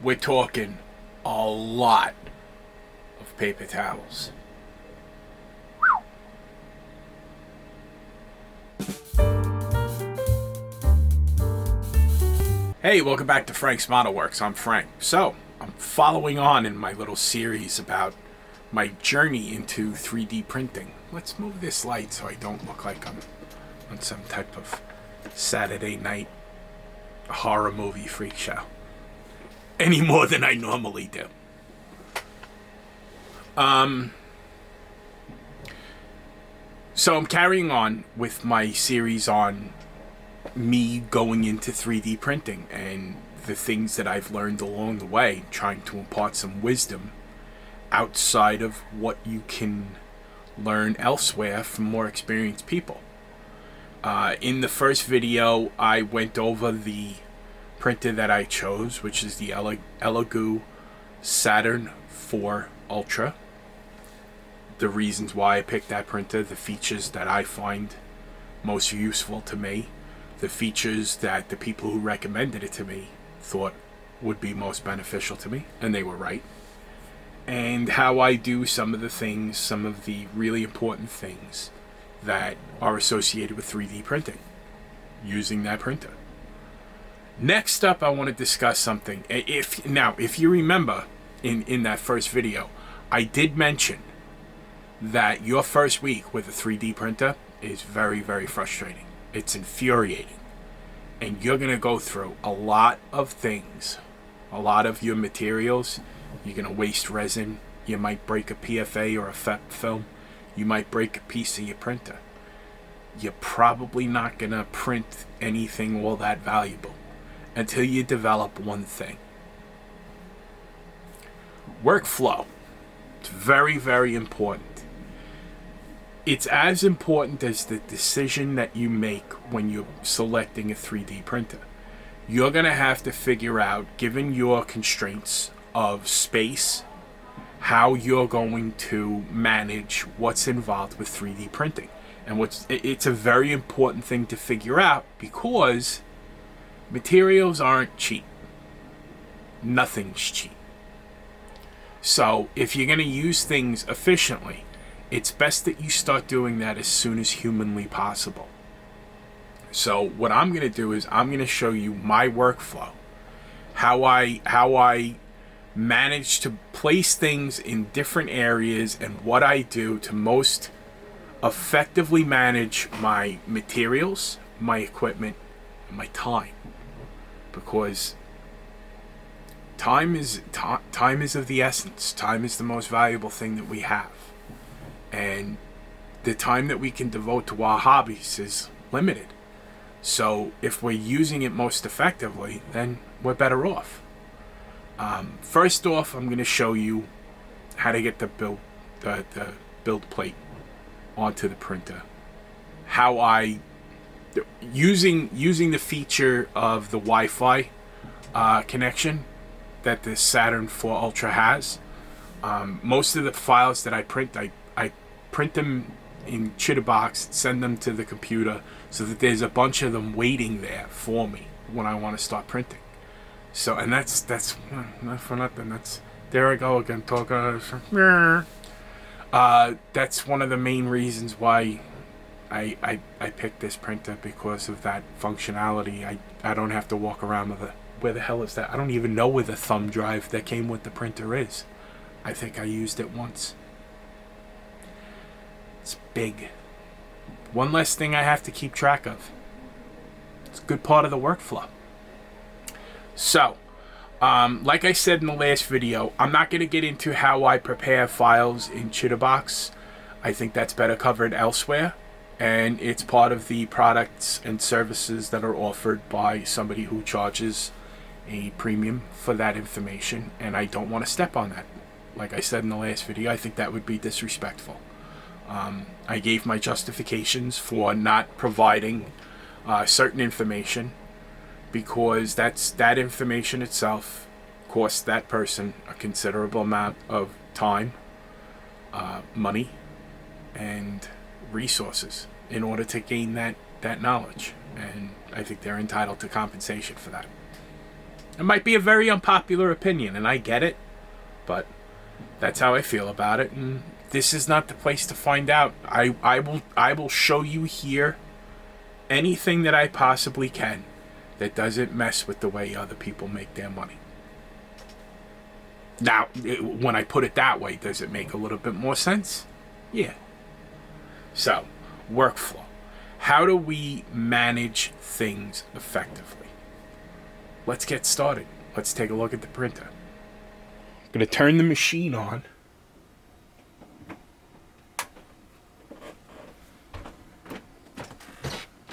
we're talking a lot of paper towels. Hey, welcome back to Frank's Modelworks. I'm Frank. So, I'm following on in my little series about my journey into 3D printing. Let's move this light so I don't look like I'm on some type of Saturday night horror movie freak show. Any more than I normally do. So I'm carrying on with my series on me going into 3D printing and the things that I've learned along the way, trying to impart some wisdom outside of what you can learn elsewhere from more experienced people. In the first video, I went over the printer that I chose, which is the Elegoo Saturn 4 Ultra. The reasons why I picked that printer, the features that I find most useful to me, the features that the people who recommended it to me thought would be most beneficial to me, and they were right. And how I do some of the things, some of the really important things that are associated with 3D printing, using that printer. Next up, I want to discuss something. If you remember in that first video, I did mention that your first week with a 3D printer is very, very frustrating. It's infuriating. And you're going to go through a lot of things, a lot of your materials. You're going to waste resin. You might break a PFA or a FEP film. You might break a piece of your printer. You're probably not going to print anything all that valuable until you develop one thing. Workflow. It's very, very important. It's as important as the decision that you make when you're selecting a 3D printer. You're going to have to figure out, given your constraints of space, how you're going to manage what's involved with 3D printing. And it's a very important thing to figure out because materials aren't cheap. Nothing's cheap. So if you're going to use things efficiently, it's best that you start doing that as soon as humanly possible. So what I'm going to do is I'm going to show you my workflow, how I manage to place things in different areas and what I do to most effectively manage my materials, my equipment, and my time. Because time is of the essence. Time is the most valuable thing that we have. And the time that we can devote to our hobbies is limited. So if we're using it most effectively, then we're better off. First off, I'm going to show you how to get the build plate onto the printer. How I using the feature of the Wi-Fi connection that the Saturn 4 Ultra has. Most of the files that I print them in Chitterbox, send them to the computer so that there's a bunch of them waiting there for me when I want to start printing. So, and that's not for nothing. There I go again talking. That's one of the main reasons why I picked this printer, because of that functionality. I don't have to walk around with where the hell is that? I don't even know where the thumb drive that came with the printer is. I think I used it once. It's big. One less thing I have to keep track of. It's a good part of the workflow. So, like I said in the last video, I'm not going to get into how I prepare files in Chitterbox. I think that's better covered elsewhere. And it's part of the products and services that are offered by somebody who charges a premium for that information. And I don't want to step on that. Like I said in the last video, I think that would be disrespectful. I gave my justifications for not providing certain information, because that information itself costs that person a considerable amount of time, money, and resources in order to gain that knowledge. And I think they're entitled to compensation for that. It might be a very unpopular opinion, and I get it, but that's how I feel about it, and this is not the place to find out. I will show you here anything that I possibly can that doesn't mess with the way other people make their money. Now, when I put it that way, does it make a little bit more sense? Yeah. So, workflow. How do we manage things effectively? Let's get started. Let's take a look at the printer. I'm going to turn the machine on.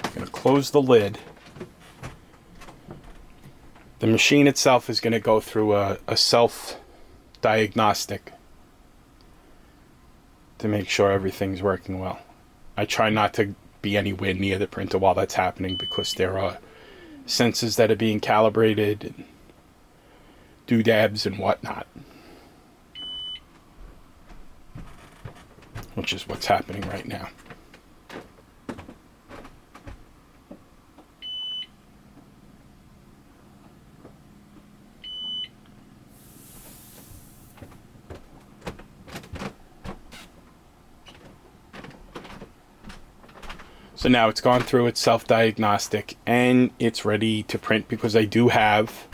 I'm going to close the lid. The machine itself is going to go through a self-diagnostic to make sure everything's working well. I try not to be anywhere near the printer while that's happening because there are sensors that are being calibrated and doodads and whatnot, which is what's happening right now. So now it's gone through its self-diagnostic and it's ready to print because I do have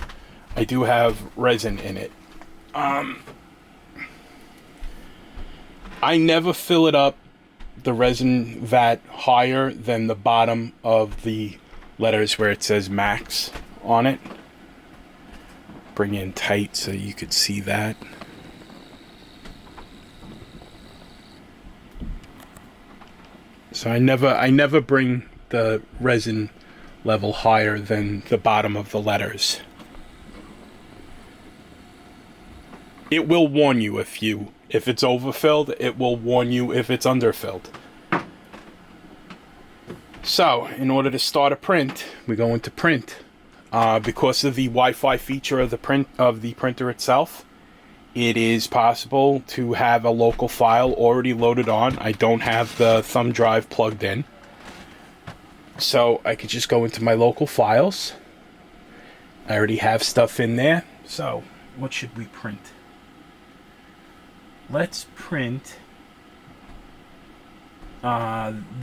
resin in it. I never fill it up, the resin vat, higher than the bottom of the letters where it says max on it. Bring in tight so you could see that. So I never bring the resin level higher than the bottom of the letters. It will warn you if it's overfilled. It will warn you if it's underfilled. So, in order to start a print, we go into print. Because of the Wi-Fi feature of the printer itself, it is possible to have a local file already loaded on. I don't have the thumb drive plugged in. So I could just go into my local files. I already have stuff in there. So what should we print? Let's print.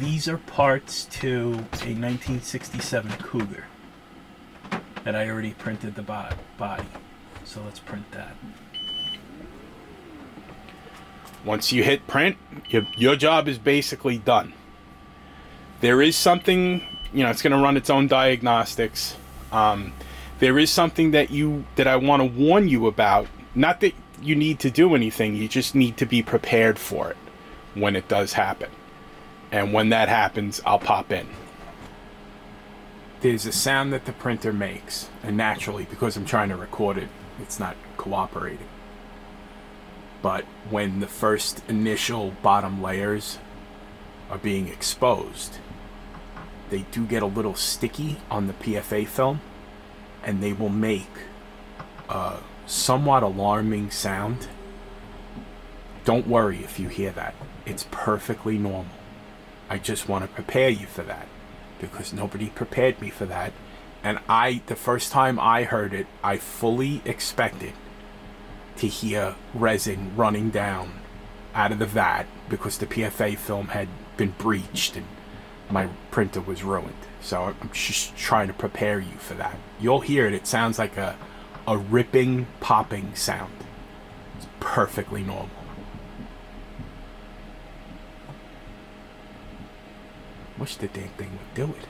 These are parts to a 1967 Cougar that I already printed the body. So let's print that. Once you hit print, your job is basically done. There is something, it's going to run its own diagnostics. There is something that I want to warn you about. Not that you need to do anything, you just need to be prepared for it when it does happen. And when that happens, I'll pop in. There's a sound that the printer makes, and naturally, because I'm trying to record it, it's not cooperating. But when the first initial bottom layers are being exposed, they do get a little sticky on the PFA film, and they will make a somewhat alarming sound. Don't worry if you hear that. It's perfectly normal. I just want to prepare you for that, because nobody prepared me for that. And the first time I heard it, I fully expected to hear resin running down out of the vat because the PFA film had been breached and my printer was ruined. So I'm just trying to prepare you for that. You'll hear it. It sounds like a ripping, popping sound. It's perfectly normal. Wish the damn thing would do it.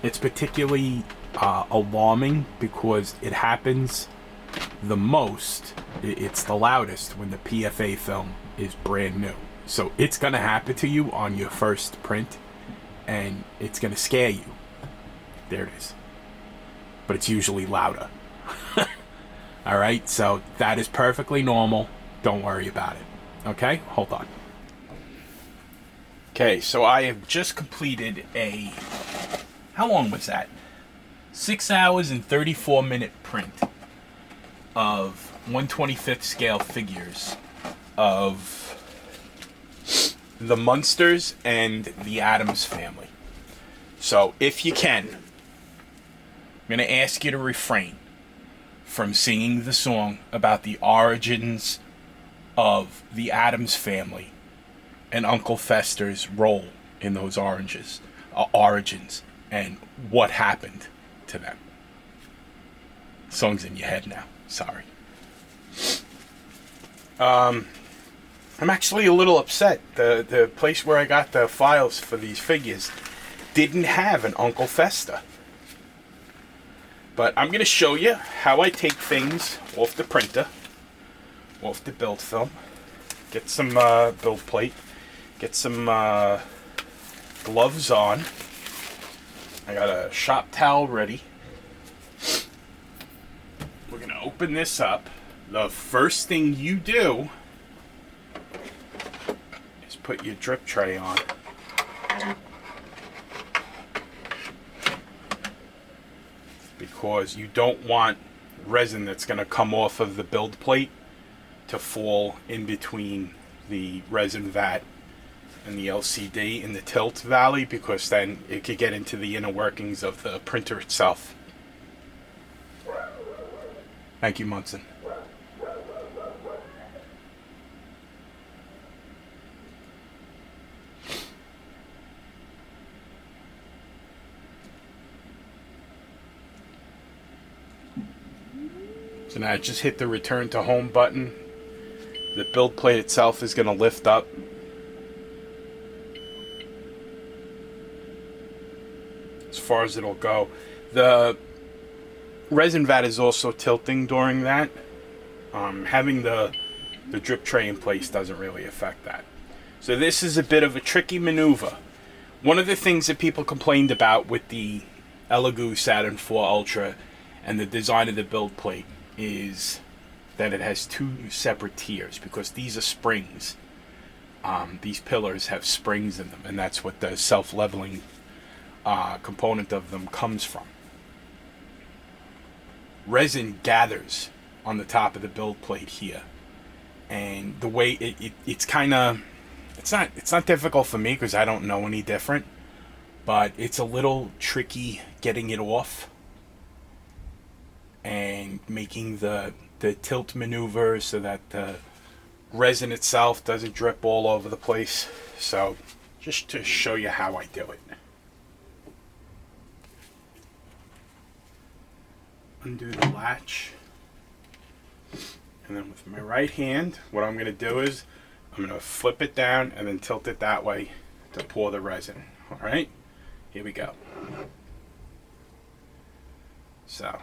It's particularly alarming because it happens the most, it's the loudest when the PFA film is brand new. So it's going to happen to you on your first print, and it's going to scare you. There it is. But it's usually louder. Alright, so that is perfectly normal. Don't worry about it. Okay, hold on. Okay, so I have just completed how long was that? 6 hours and 34-minute print of 1/25th scale figures of the Munsters and the Addams family. So if you can, I'm going to ask you to refrain from singing the song about the origins of the Addams family and Uncle Fester's role in those origins and what happened to them. The song's in your head now. Sorry. I'm actually a little upset. The place where I got the files for these figures didn't have an Uncle Fester. But I'm going to show you how I take things off the printer, off the build film, get some build plate, get some gloves on. I got a shop towel ready. We're going to open this up. The first thing you do is put your drip tray on. Because you don't want resin that's going to come off of the build plate to fall in between the resin vat and the LCD in the tilt valley, because then it could get into the inner workings of the printer itself. Thank you, Munson. So now I just hit the return to home button. The build plate itself is going to lift up. As far as it'll go. The resin vat is also tilting during that. Having the drip tray in place doesn't really affect that. So this is a bit of a tricky maneuver. One of the things that people complained about with the Elegoo Saturn 4 Ultra and the design of the build plate is that it has two separate tiers, because these are springs. These pillars have springs in them, and that's what the self-leveling component of them comes from. Resin gathers on the top of the build plate here, and the way it's kind of, it's not difficult for me because I don't know any different, but it's a little tricky getting it off and making the tilt maneuver so that the resin itself doesn't drip all over the place. So just to show you how I do it. Undo the latch, and then with my right hand, what I'm going to do is I'm going to flip it down and then tilt it that way to pour the resin. Alright, here we go. So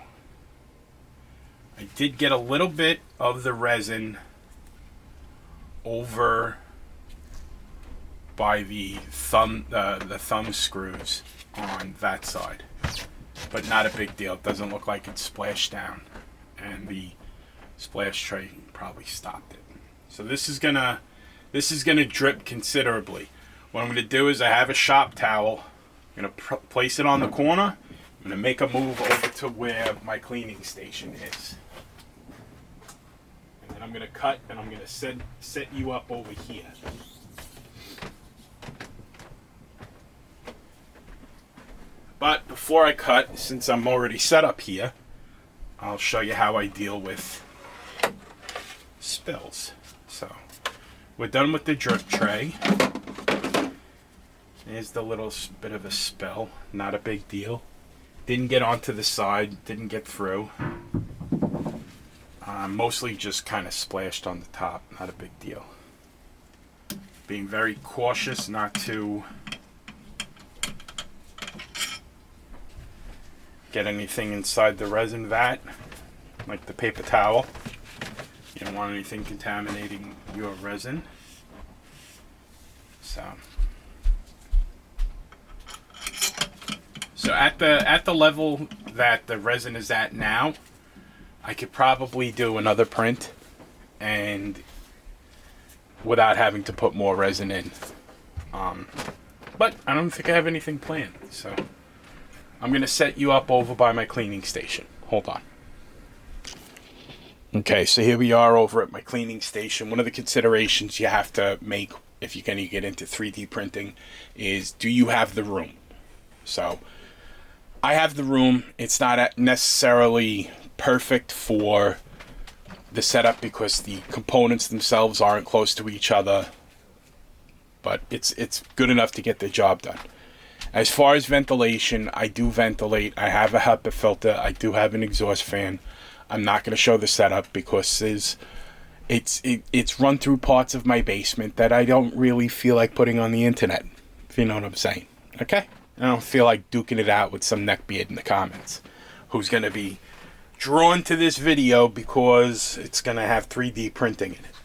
I did get a little bit of the resin over by the thumb screws on that side, but not a big deal. It doesn't look like it splashed down, and the splash tray probably stopped it. So this is gonna drip considerably. What I'm gonna do is I have a shop towel. I'm gonna place it on the corner. I'm gonna make a move over to where my cleaning station is. And I'm going to cut, and I'm going to set you up over here. But before I cut, since I'm already set up here, I'll show you how I deal with spills. So we're done with the drip tray. There's the little bit of a spill, not a big deal. Didn't get onto the side, didn't get through. Mostly just kind of splashed on the top, not a big deal. Being very cautious not to get anything inside the resin vat, like the paper towel. You don't want anything contaminating your resin. So at the level that the resin is at now, I could probably do another print and without having to put more resin in. But I don't think I have anything planned, so I'm going to set you up over by my cleaning station. Hold on. Okay, so here we are over at my cleaning station. One of the considerations you have to make if you're going to get into 3D printing, is do you have the room? So I have the room. It's not necessarily perfect for the setup because the components themselves aren't close to each other, but it's good enough to get the job done. As far as ventilation, I do ventilate. I have a HEPA filter. I do have an exhaust fan. I'm not going to show the setup because it's run through parts of my basement that I don't really feel like putting on the internet, if you know what I'm saying. Okay? I don't feel like duking it out with some neckbeard in the comments who's going to be drawn to this video because it's going to have 3D printing in it.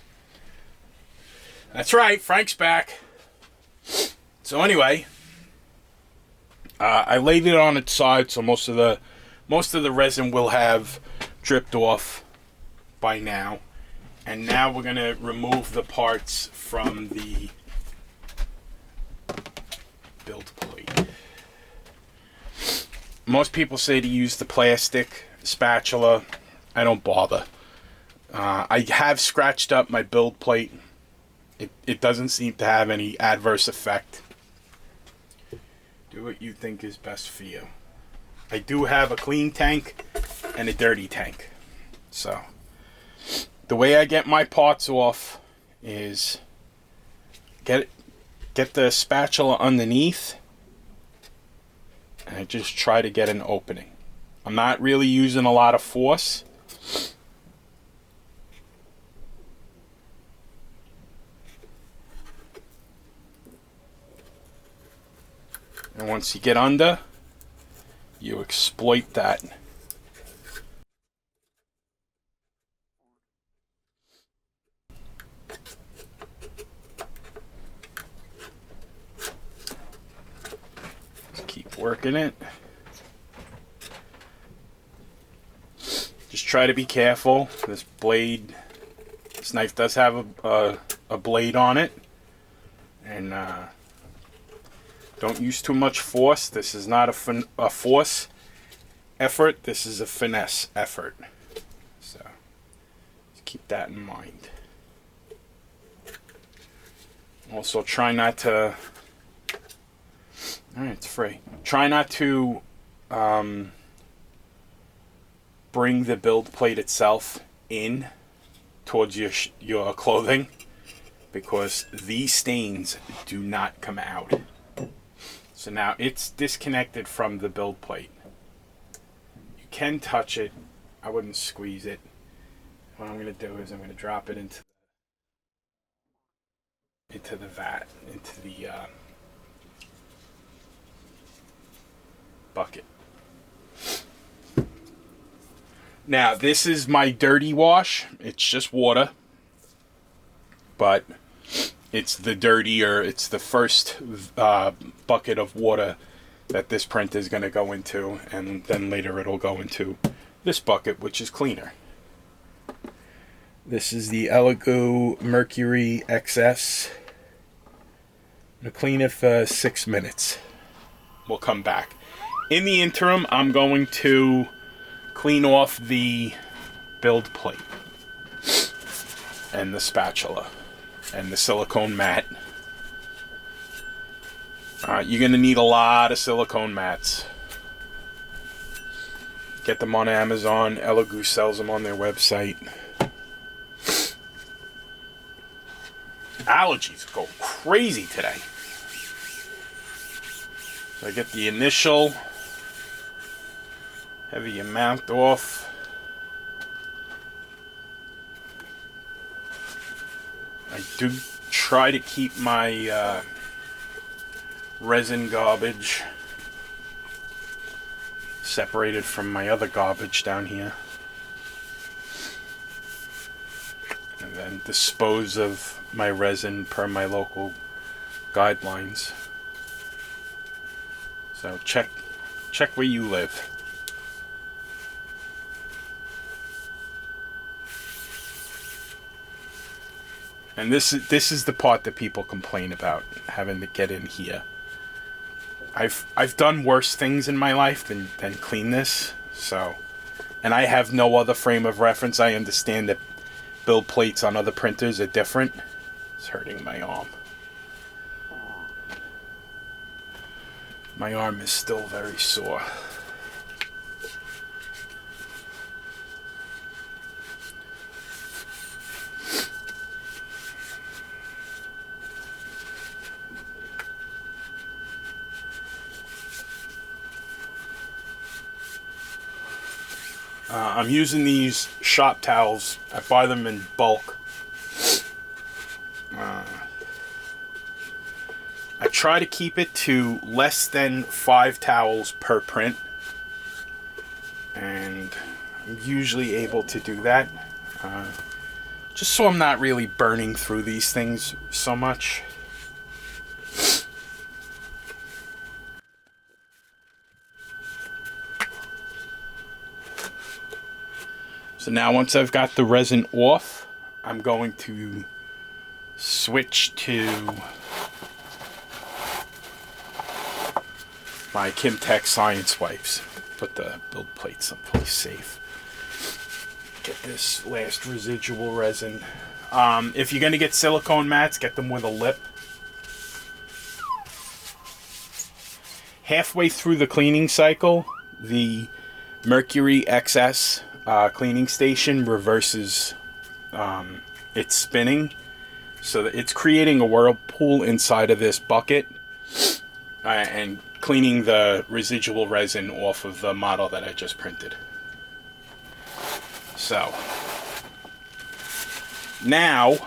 That's right, Frank's back. So anyway, I laid it on its side, so most of the resin will have dripped off by now. And now we're going to remove the parts from the build plate. Most people say to use the plastic spatula. I don't bother. I have scratched up my build plate. It doesn't seem to have any adverse effect. Do what you think is best for you. I do have a clean tank and a dirty tank. So the way I get my parts off is get the spatula underneath and I just try to get an opening. I'm not really using a lot of force. And once you get under, you exploit that. Just keep working it. Just try to be careful. This knife does have a blade on it. And don't use too much force. This is not a force effort. This is a finesse effort. So just keep that in mind. Also try not to... Alright, it's free. Try not to bring the build plate itself in towards your clothing, because these stains do not come out. So now it's disconnected from the build plate. You can touch it. I wouldn't squeeze it. What I'm going to do is I'm going to drop it into the vat, into the bucket. Now this is my dirty wash. It's just water, but it's the first bucket of water that this print is going to go into, and then later it'll go into this bucket, which is cleaner. This is the Elegoo Mercury XS. I'm going to clean it for 6 minutes. We'll come back. In the interim, I'm going to clean off the build plate and the spatula and the silicone mat. You're going to need a lot of silicone mats. Get them on Amazon. Elegoo sells them on their website. Allergies go crazy today. So I get the initial heavy amount off. I do try to keep my resin garbage separated from my other garbage down here, and then dispose of my resin per my local guidelines. So check where you live. And this is the part that people complain about, having to get in here. I've done worse things in my life than clean this, so, and I have no other frame of reference. I understand that build plates on other printers are different. It's hurting my arm. My arm is still very sore. I'm using these shop towels. I buy them in bulk. I try to keep it to less than 5 towels per print, and I'm usually able to do that, just so I'm not really burning through these things so much. So now once I've got the resin off, I'm going to switch to my Kimtech Science wipes. Put the build plate someplace safe. Get this last residual resin. If you're going to get silicone mats, get them with a lip. Halfway through the cleaning cycle, the Mercury XS cleaning station reverses its spinning, so that it's creating a whirlpool inside of this bucket and cleaning the residual resin off of the model that I just printed. So now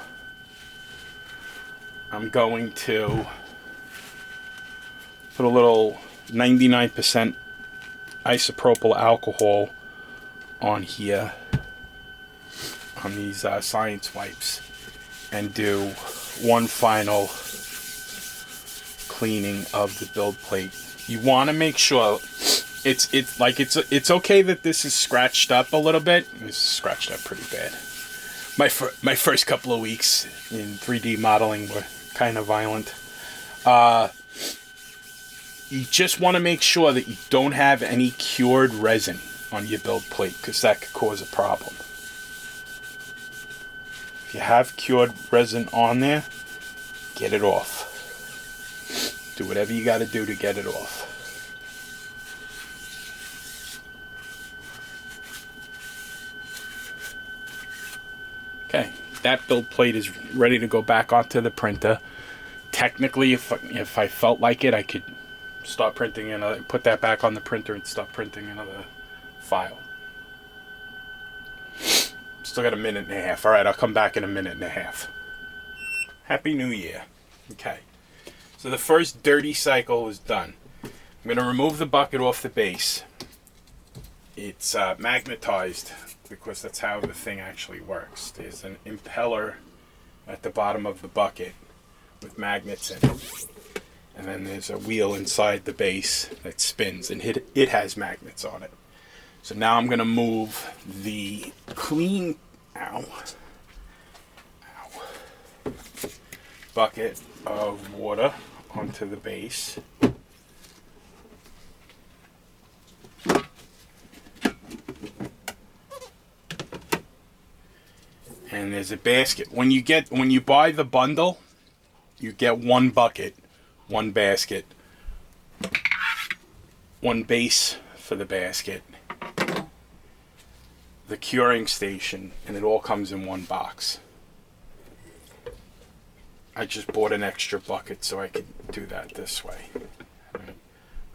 I'm going to put a little 99% isopropyl alcohol on here, on these science wipes, and do one final cleaning of the build plate. You want to make sure it's okay that this is scratched up a little bit. It's scratched up pretty bad. My first couple of weeks in 3D modeling were kind of violent. You just want to make sure that you don't have any cured resin on your build plate, because that could cause a problem. If you have cured resin on there, get it off. Do whatever you got to do to get it off. Okay, that build plate is ready to go back onto the printer. Technically, if I felt like it, I could start printing another, put that back on the printer and start printing another file. Still got a minute and a half. All right, I'll come back in a minute and a half. Happy New Year. Okay, so the first dirty cycle is done. I'm going to remove the bucket off the base. It's magnetized because that's how the thing actually works. There's an impeller at the bottom of the bucket with magnets in it. And then there's a wheel inside the base that spins, and it has magnets on it. So now I'm going to move the clean bucket of water onto the base. And there's a basket. When you buy the bundle, you get one bucket, one basket, one base for the basket, the curing station, and it all comes in one box. I just bought an extra bucket so I could do that this way. I'm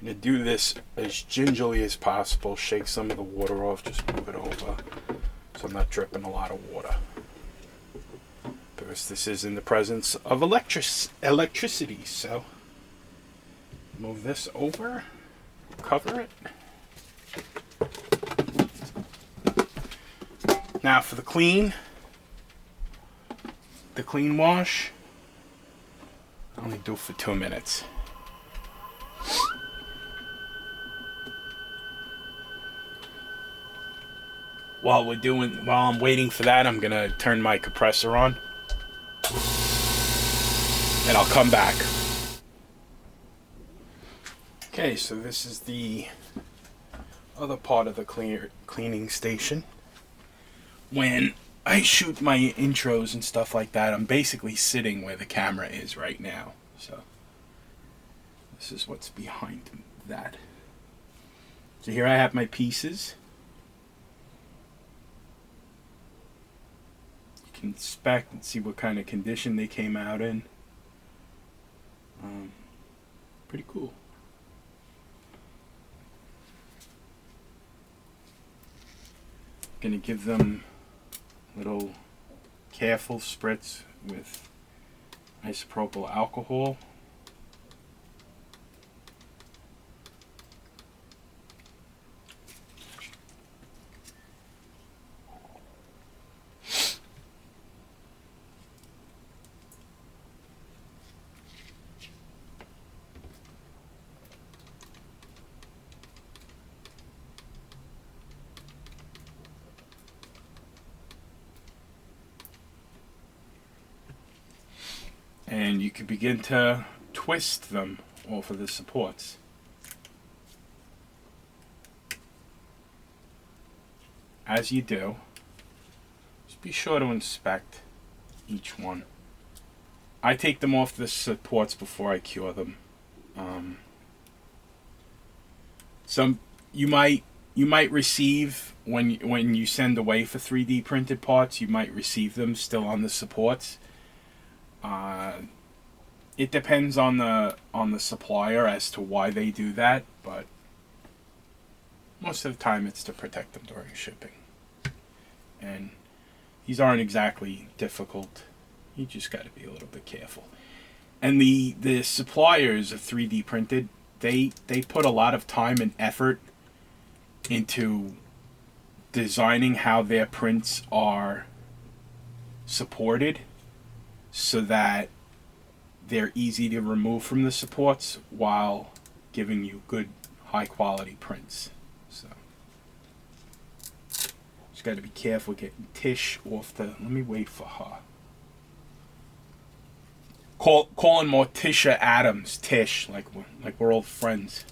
going to do this as gingerly as possible, shake some of the water off, just move it over so I'm not dripping a lot of water. Because this is in the presence of electricity, so move this over, cover it. Now for the clean wash, I only do it for 2 minutes. While I'm waiting for that, I'm gonna turn my compressor on, and I'll come back. Okay, so this is the other part of the cleaning station. When I shoot my intros and stuff like that, I'm basically sitting where the camera is right now. So This is what's behind that. So here I have my pieces. You can inspect and see what kind of condition they came out in. Pretty cool. Gonna give them a little careful spritz with isopropyl alcohol. And you can begin to twist them off of the supports. As you do, just be sure to inspect each one. I take them off the supports before I cure them. Some you might receive when you send away for 3D printed parts, you might receive them still on the supports. It depends on the supplier as to why they do that, but most of the time it's to protect them during shipping. And these aren't exactly difficult. You just got to be a little bit careful. And the suppliers of 3D printed, they put a lot of time and effort into designing how their prints are supported, so that they're easy to remove from the supports while giving you good, high quality prints. So just got to be careful getting Tish off the. Let me wait for her. Calling Morticia Adams Tish, like we're old friends.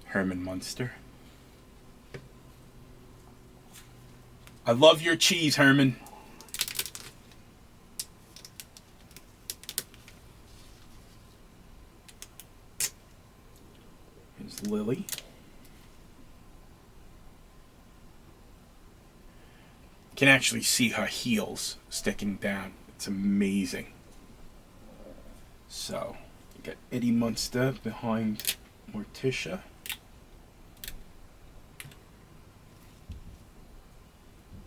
Herman Munster. I love your cheese, Herman. Here's Lily. You can actually see her heels sticking down. It's amazing. So, you got Eddie Munster behind Morticia.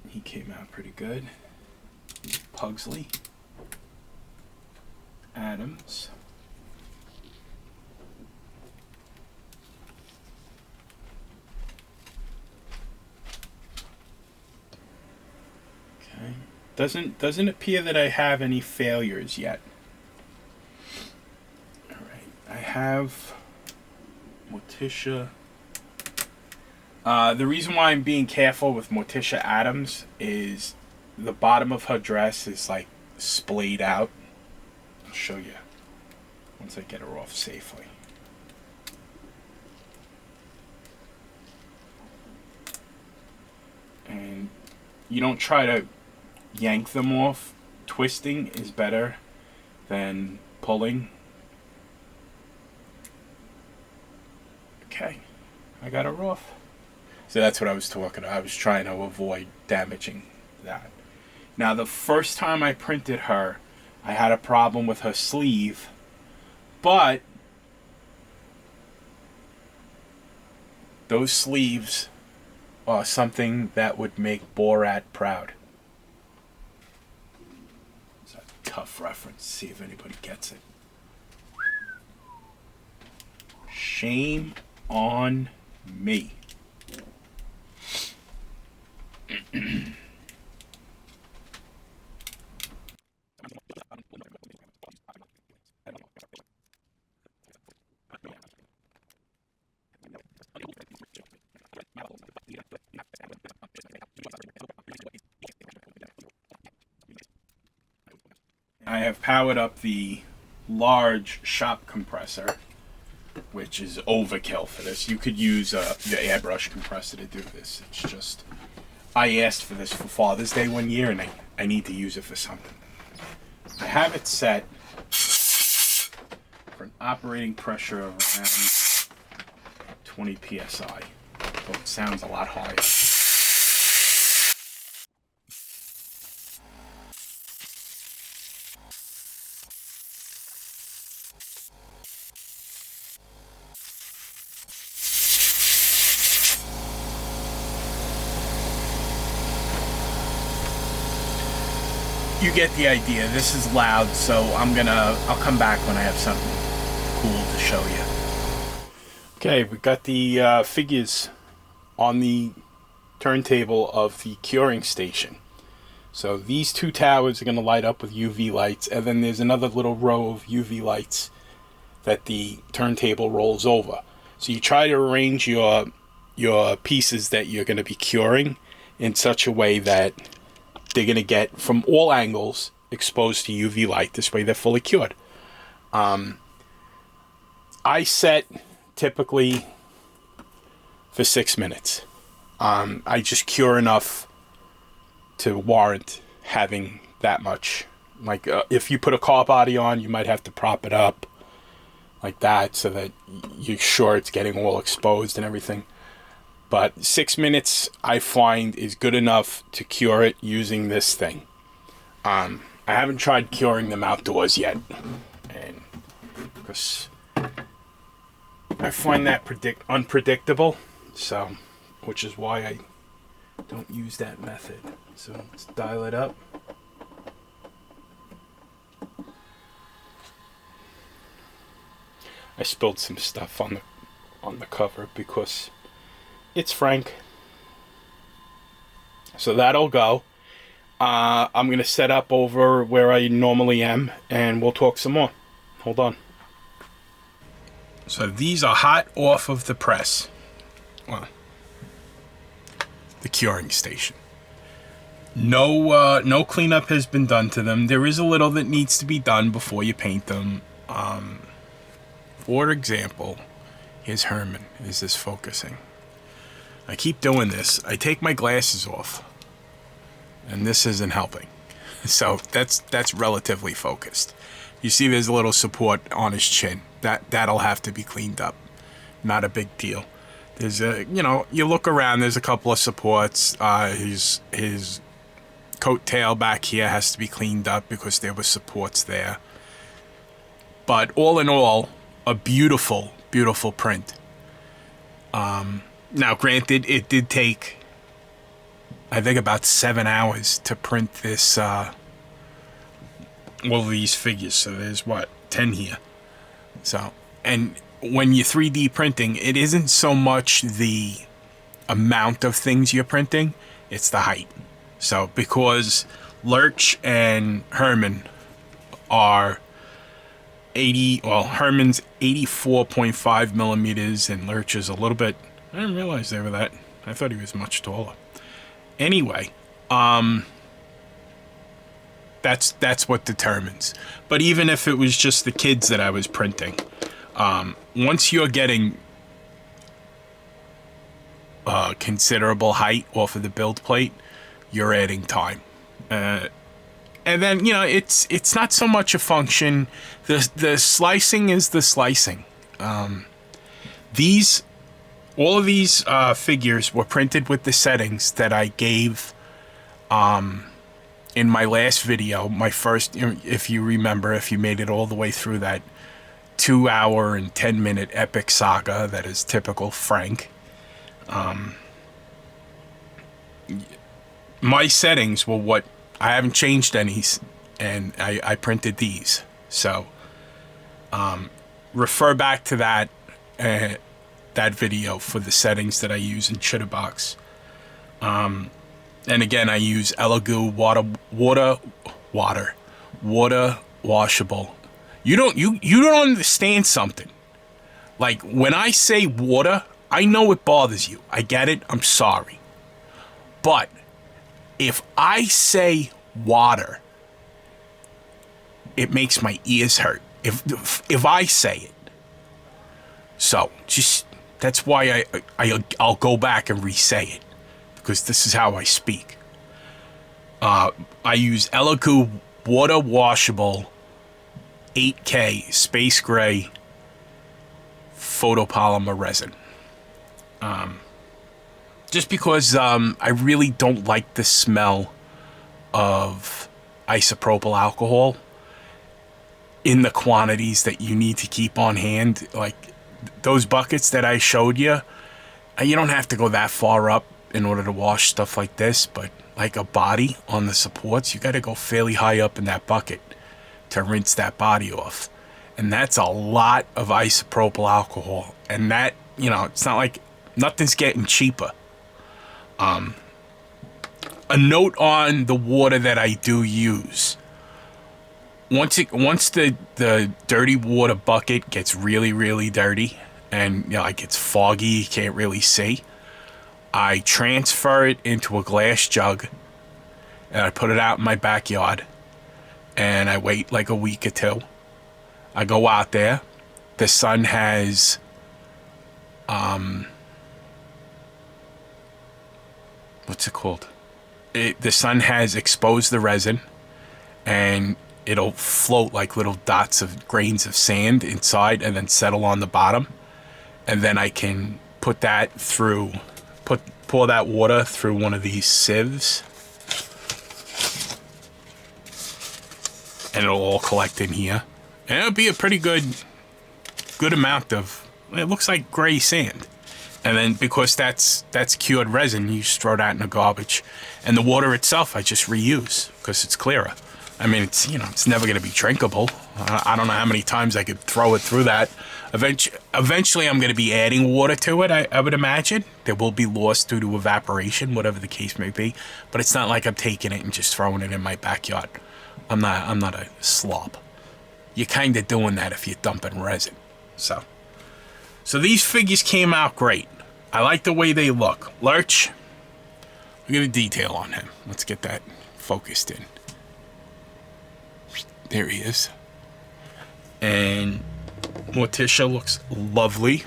He came out pretty good. Pugsley. Adams. Okay. Doesn't appear that I have any failures yet. All right. I have Morticia. The reason why I'm being careful with Morticia Adams is the bottom of her dress is like splayed out. I'll show you once I get her off safely. And you don't try to yank them off. Twisting is better than pulling. Okay, I got her off. So that's what I was talking about. I was trying to avoid damaging that. Now, the first time I printed her, I had a problem with her sleeve, but those sleeves are something that would make Borat proud. It's a tough reference. See if anybody gets it. Shame on me. I have powered up the large shop compressor, which is overkill for this. You could use your airbrush compressor to do this. It's just I asked for this for Father's Day one year, and I need to use it for something. I have it set for an operating pressure of around 20 psi. So it sounds a lot higher. You get the idea. This is loud, so I'll come back when I have something cool to show you. Okay, we got the figures on the turntable of the curing station. So these two towers are going to light up with UV lights, and then there's another little row of UV lights that the turntable rolls over. So you try to arrange your pieces that you're going to be curing in such a way that they're going to get from all angles exposed to UV light. This way they're fully cured. I set typically for 6 minutes. I just cure enough to warrant having that much. Like if you put a car body on, you might have to prop it up like that so that you're sure it's getting all exposed and everything. But 6 minutes, I find, is good enough to cure it using this thing. I haven't tried curing them outdoors yet, and because I find that unpredictable, so which is why I don't use that method. So let's dial it up. I spilled some stuff on the cover because it's Frank. So that'll go. I'm going to set up over where I normally am, and we'll talk some more. Hold on. So these are hot off of the press. Well, the curing station. No cleanup has been done to them. There is a little that needs to be done before you paint them. For example, here's Herman. Is this focusing? I keep doing this. I take my glasses off, and this isn't helping. So that's relatively focused. You see there's a little support on his chin. That'll have to be cleaned up. Not a big deal. There's you look around, there's a couple of supports. His coat tail back here has to be cleaned up because there were supports there. But all in all, a beautiful, beautiful print. Now, granted, it did take, I think, about 7 hours to print this, all these figures. So there's, 10 here. So, and when you're 3D printing, it isn't so much the amount of things you're printing, it's the height. So, because Lurch and Herman are Herman's 84.5 millimeters, and Lurch is a little bit, I didn't realize they were that. I thought he was much taller. Anyway, that's what determines. But even if it was just the kids that I was printing, once you're getting considerable height off of the build plate, you're adding time. And then, it's not so much a function. The slicing is the slicing. All of these figures were printed with the settings that I gave in my last video, my first, if you remember, if you made it all the way through that 2 hour and 10 minute epic saga that is typical Frank. My settings were what I haven't changed any, and I printed these. So refer back to that video for the settings that I use in Chitterbox. And again, I use Elegoo water washable. You don't understand something. Like, when I say water, I know it bothers you. I get it. I'm sorry. But if I say water, it makes my ears hurt. If I say it. So, just, that's why I'll go back and re-say it. because this is how I speak. I use Elegoo water washable 8K space gray photopolymer resin. Just because I really don't like the smell of isopropyl alcohol in the quantities that you need to keep on hand. Like those buckets that I showed you, you don't have to go that far up in order to wash stuff like this, but like a body on the supports, you got to go fairly high up in that bucket to rinse that body off. And that's a lot of isopropyl alcohol. And that, you know, it's not like nothing's getting cheaper. A note on the water that I do use. Once the dirty water bucket gets really, really dirty and, you know, like it's foggy, you can't really see, I transfer it into a glass jug and I put it out in my backyard and I wait like a week or two. I go out there. The sun has what's it called? The sun has exposed the resin and it'll float like little dots of grains of sand inside and then settle on the bottom. And then I can put that through, pour that water through one of these sieves. And it'll all collect in here. And it'll be a pretty good amount of, it looks like gray sand. And then because that's cured resin, you just throw that in the garbage. And the water itself, I just reuse because it's clearer. I mean, it's, you know, it's never going to be drinkable. I don't know how many times I could throw it through that. Eventually, I'm going to be adding water to it, I would imagine. There will be loss due to evaporation, whatever the case may be. But it's not like I'm taking it and just throwing it in my backyard. I'm not a slob. You're kind of doing that if you're dumping resin. So these figures came out great. I like the way they look. Lurch, look at the detail on him. Let's get that focused in. There he is. And Morticia looks lovely.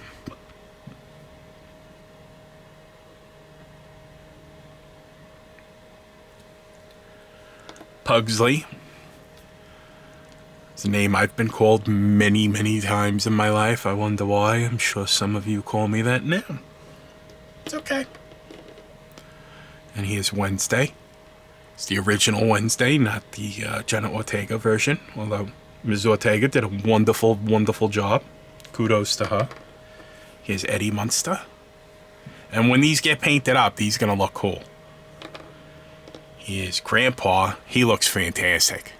Pugsley. It's a name I've been called many, many times in my life. I wonder why. I'm sure some of you call me that now. It's okay. And here's Wednesday. It's the original Wednesday, not the Jenna Ortega version. Although Ms. Ortega did a wonderful, wonderful job. Kudos to her. Here's Eddie Munster. And when these get painted up, these are going to look cool. Here's Grandpa. He looks fantastic.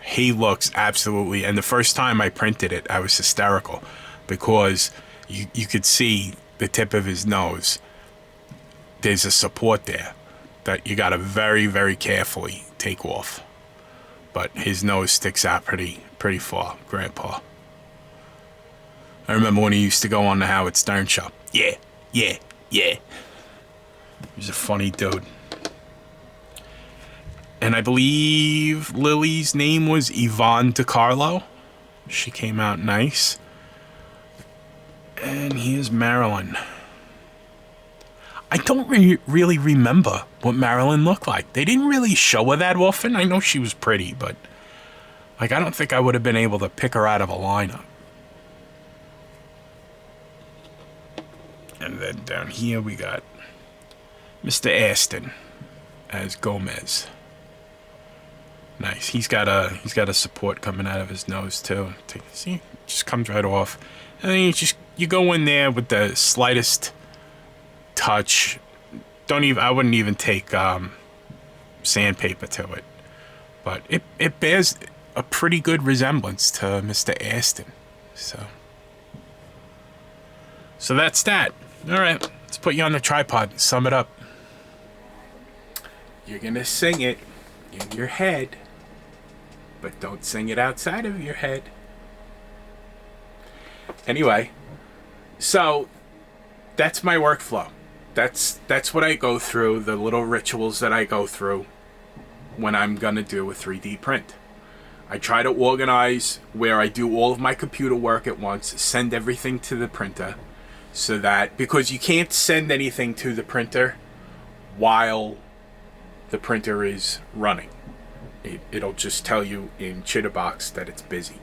He looks absolutely... And the first time I printed it, I was hysterical. Because you could see the tip of his nose. There's a support there that you got to very, very carefully take off. But his nose sticks out pretty far, Grandpa. I remember when he used to go on the Howard Stern show. Yeah. He's a funny dude. And I believe Lily's name was Yvonne DiCarlo. She came out nice. And here's Marilyn. I don't really remember what Marilyn looked like. They didn't really show her that often. I know she was pretty, but like I don't think I would have been able to pick her out of a lineup. And then down here we got Mr. Aston as Gomez. Nice. He's got a support coming out of his nose too. See, it just comes right off. And then you go in there with the slightest touch. I wouldn't even take sandpaper to it. But it bears a pretty good resemblance to Mr. Aston. So that's that. Alright, let's put you on the tripod and sum it up. You're gonna sing it in your head, but don't sing it outside of your head. Anyway, so that's my workflow. That's what I go through, the little rituals that I go through when I'm gonna do a 3D print. I try to organize where I do all of my computer work at once, send everything to the printer, so that, because you can't send anything to the printer while the printer is running. It'll just tell you in Chitterbox that it's busy.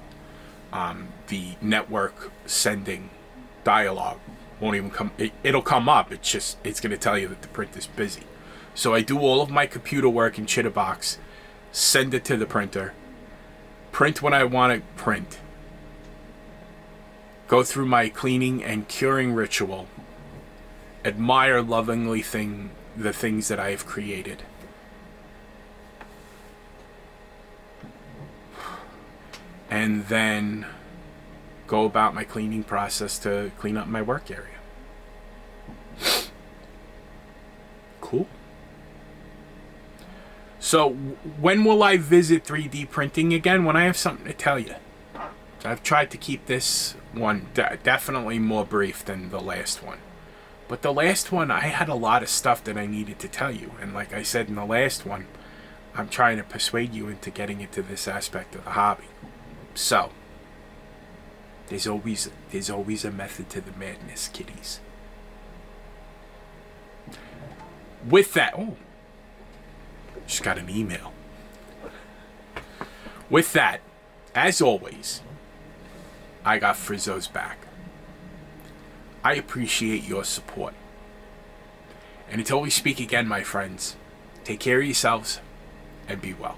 The network sending dialog won't even come. It'll come up. It's going to tell you that the printer's busy. So I do all of my computer work in Chitterbox, send it to the printer, print when I want to print, go through my cleaning and curing ritual, admire lovingly the things that I have created, and then go about my cleaning process to clean up my work area. Cool. So when will I visit 3D printing again? When I have something to tell you. I've tried to keep this one definitely more brief than the last one. But the last one, I had a lot of stuff that I needed to tell you. And like I said in the last one, I'm trying to persuade you into getting into this aspect of the hobby. So, there's always a method to the madness, kiddies. With that, just got an email. With that, as always, I got Frizzo's back. I appreciate your support. And until we speak again, my friends, take care of yourselves and be well.